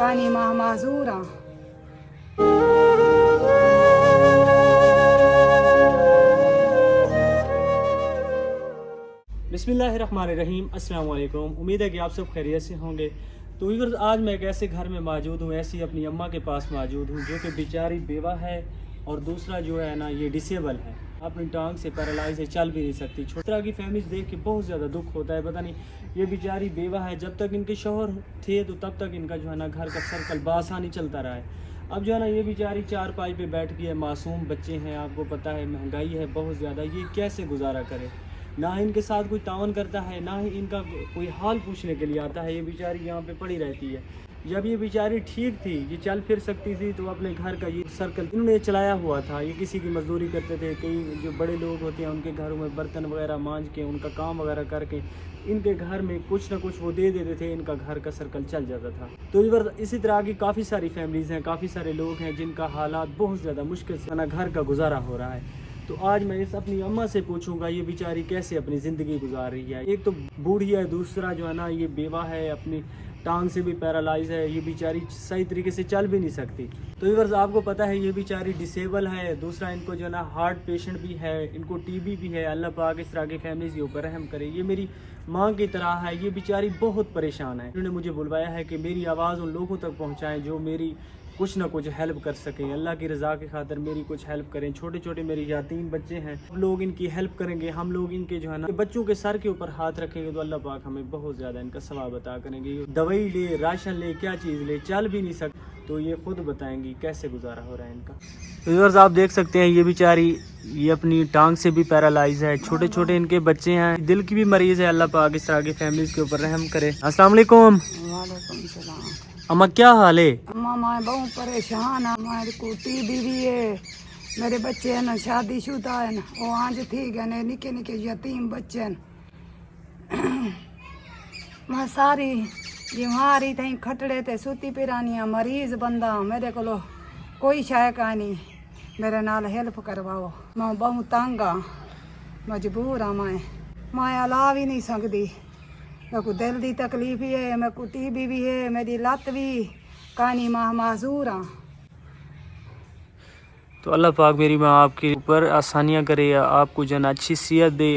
कानी माह माजूरा। बिस्मिल्लाहिर्रहमानिर्रहीम। अस्सलाम वालेकुम। उम्मीद है कि आप सब खैरियत से होंगे। तो व्यूअर्स, आज मैं एक ऐसे घर में मौजूद हूँ, ऐसी अपनी अम्मा के पास मौजूद हूँ जो कि बेचारी बेवा है और दूसरा जो है ना ये डिसेबल है, अपनी टांग से पैरालाइज है, चल भी नहीं सकती। छोटी तरह की फैमिलीज देख के बहुत ज़्यादा दुख होता है। पता नहीं ये बेचारी बेवा है, जब तक इनके शौहर थे तो तब तक इनका जो है ना घर का सर्कल बासानी चलता रहा है। अब जो है ना ये बेचारी चारपाई पे बैठ गई है, मासूम बच्चे हैं, आपको पता है महंगाई है बहुत ज़्यादा, ये कैसे गुजारा करे। ना इनके साथ कोई तावन करता है, ना ही इनका कोई हाल पूछने के लिए आता है। ये बेचारी यहाँ पे पड़ी रहती है। जब ये बेचारी ठीक थी, ये चल फिर सकती थी, तो अपने घर का ये सर्कल इन्होंने चलाया हुआ था। ये किसी की मजदूरी करते थे, कई जो बड़े लोग होते हैं उनके घरों में बर्तन वगैरह मांज के, उनका काम वगैरह करके इनके घर में कुछ ना कुछ वो दे देते थे, इनका घर का सर्कल चल जाता था। तो इसी तरह की काफ़ी सारी फैमिलीज़ हैं, काफ़ी सारे लोग हैं जिनका हालात बहुत ज़्यादा मुश्किल से ना घर का गुजारा हो रहा है। तो आज मैं इस अपनी अम्मा से पूछूंगा ये बेचारी कैसे अपनी ज़िंदगी गुजार रही है। एक तो बूढ़ी है, दूसरा जो है ना ये बेवा है, अपनी टांग से भी पैरालाइज है, ये बेचारी सही तरीके से चल भी नहीं सकती। तो व्यूअर्स, आपको पता है ये बेचारी डिसेबल है, दूसरा इनको जो है ना हार्ट पेशेंट भी है, इनको टीबी भी है। अल्लाह पाक इस तरह की फैमिलीज़ के ऊपर रहम करे। ये मेरी माँ की तरह है, ये बेचारी बहुत परेशान है। उन्होंने मुझे बुलवाया है कि मेरी आवाज़ उन लोगों तक पहुँचाएँ जो मेरी कुछ ना कुछ हेल्प कर सकें। अल्लाह की रज़ा के खातिर मेरी कुछ हेल्प करें। छोटे छोटे मेरे यतीम बच्चे हैं, हम लोग इनकी हेल्प करेंगे। हम लोग इनके जो है ना बच्चों के सर के ऊपर हाथ रखेंगे तो अल्लाह पाक हमें बहुत ज़्यादा इनका सवाब अता करेंगे। दवाई ले, राशन ले, क्या चीज़ ले, चल भी नहीं सकते, तो ये खुद बताएंगी कैसे गुजारा हो रहा है इनका। व्यूअर्स, आप देख सकते हैं ये बेचारी ये अपनी टांग से भी पैरालाइज है, छोटे छोटे इनके बच्चे हैं, दिल की भी मरीज़ है। अल्लाह पाक इस तरह की फैमिलीज़ के ऊपर रहम करे। अस्सलाम वालेकुम। अम्मा, क्या हाल है? अम्मा मैं बहुत परेशान है, हमारी को टीबी भी है, मेरे बच्चे हैं ना शादीशुदा है ना, वो आज ठीक है ने, निके निके यतीम बच्चे हैं। मैं सारी बीमारी थी, खटड़े थे, सुती पिरानी मरीज बंदा, मेरे को कोई शाय का नहीं, मेरे नाल हेल्प करवाओ। मैं बहुत तंग हाँ, मजबूर हाँ, मैं अला भी नहीं सकती। मेरे को दिल की तकलीफ भी है, मेरे को टीबी भी है, मेरी लत भी कानी माह माजूर हाँ। तो अल्लाह पाक मेरी माँ आपके ऊपर आसानियाँ करे, आपको जन अच्छी सेहत दे।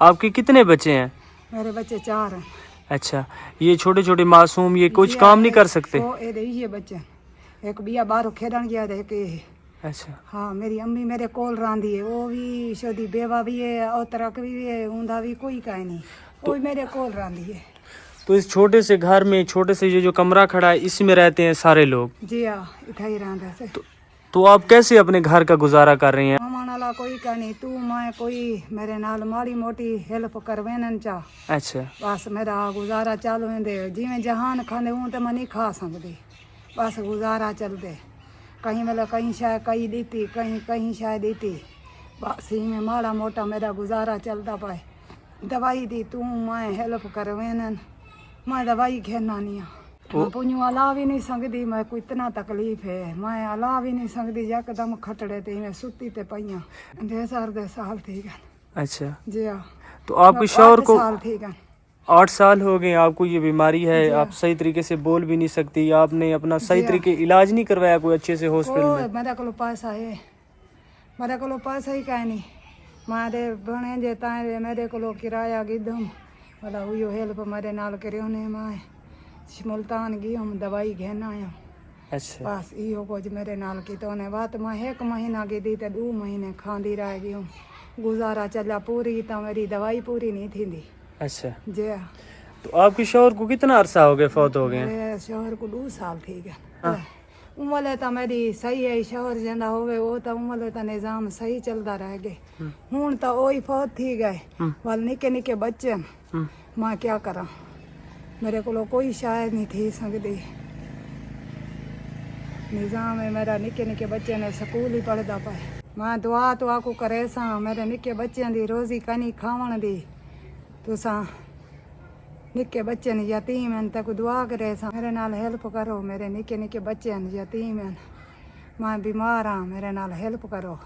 आपके कितने बच्चे हैं? मेरे बच्चे 4 हैं। अच्छा, ये छोटे छोटे मासूम ये कुछ काम नहीं कर सकते? ये बच्चे एक बिया बाहरों खेलन गया था एक। अच्छा हाँ, मेरी अम्मी मेरे कोल रांधी है, वो भी शादी बेवा भी है और तरक भी है, ऊंधा भी कोई का नहीं, वो भी मेरे कोल रांधी है। तो इस छोटे से घर में, छोटे से ये जो कमरा खड़ा है, इसमें रहते हैं सारे लोग? जी हाँ, इतना ही रांधा से। तो आप कैसे अपने घर का गुजारा कर रही हैं? मामाला कोई का नहीं, तू मैं कोई मेरे नाल माड़ी मोटी हेल्प करवे न चाह। अच्छा, बस मेरा गुजारा चालू है, जिमें जहान खाने हूँ तो मैं नहीं खा सकती, बस गुजारा चल दे। कहीं मतलब कहीं शायद कहीं देती, कहीं शायद देती, बस ही में माड़ा मोटा मेरा गुजारा चलता पाए। दवाई दी तू मैं हेल्प करवे न, मैं दवाई खेना नहीं पुंजू अला भी नहीं सकती, मैं को इतना तकलीफ है, मैं अला भी नहीं सकती। यकदम खटड़े थे मैं सुती ते पैया, 10 साल ठीक है। अच्छा जी हाँ। तो आपके शौहर को 8 साल ठीक है। 8 साल हो गए आपको ये बीमारी है, आप सही तरीके से बोल भी नहीं सकती, आपने अपना सही तरीके इलाज नहीं करवाया कोई अच्छे से हॉस्पिटल में? मेरे को पैसा है, मेरे को पैसा ही कहीं नहीं, मारे बने जेता है मेरे को किराया गिदम मतलब वो हेल्प मेरे नाल करे ने, मैं मुल्तान गई हम दवाई घेना आया। अच्छा, बस यो कुछ मेरे नाल की तो ने बात, मैं 1 महीना की दी तो 2 महीने खांदी रह गई हूँ, गुजारा चला पूरी, तो मेरी दवाई पूरी नहीं थी। अच्छा जी। तो आपके शौहर को कितना अरसा हो गया फौत हो गए? मेरे शौहर को 2 साल ठीक है। उम्र तो मेरी सही है, शौहर जिंदा होवे वो तो उम्र तो निजाम सही चलता रह गए। हूँ तो वही फौत थी गए, वाल निके निके बच्चे, मैं क्या करा, मेरे को कोई शायद नहीं थी सकती। निजाम है मेरा, निके निके बच्चे ने स्कूल ही पढ़ता पाए, मैं दुआ तो आकू करे सा मेरे निके बच्चों की रोजी कनी खावन दी, तुसा निके बच्चे ने यतीम हैं तक दुआ करे सा मेरे नाल हेल्प करो, मेरे निके निके बच्चे हैं यतीम हैं, मैं बीमार हाँ, मेरे नाल हेल्प करो।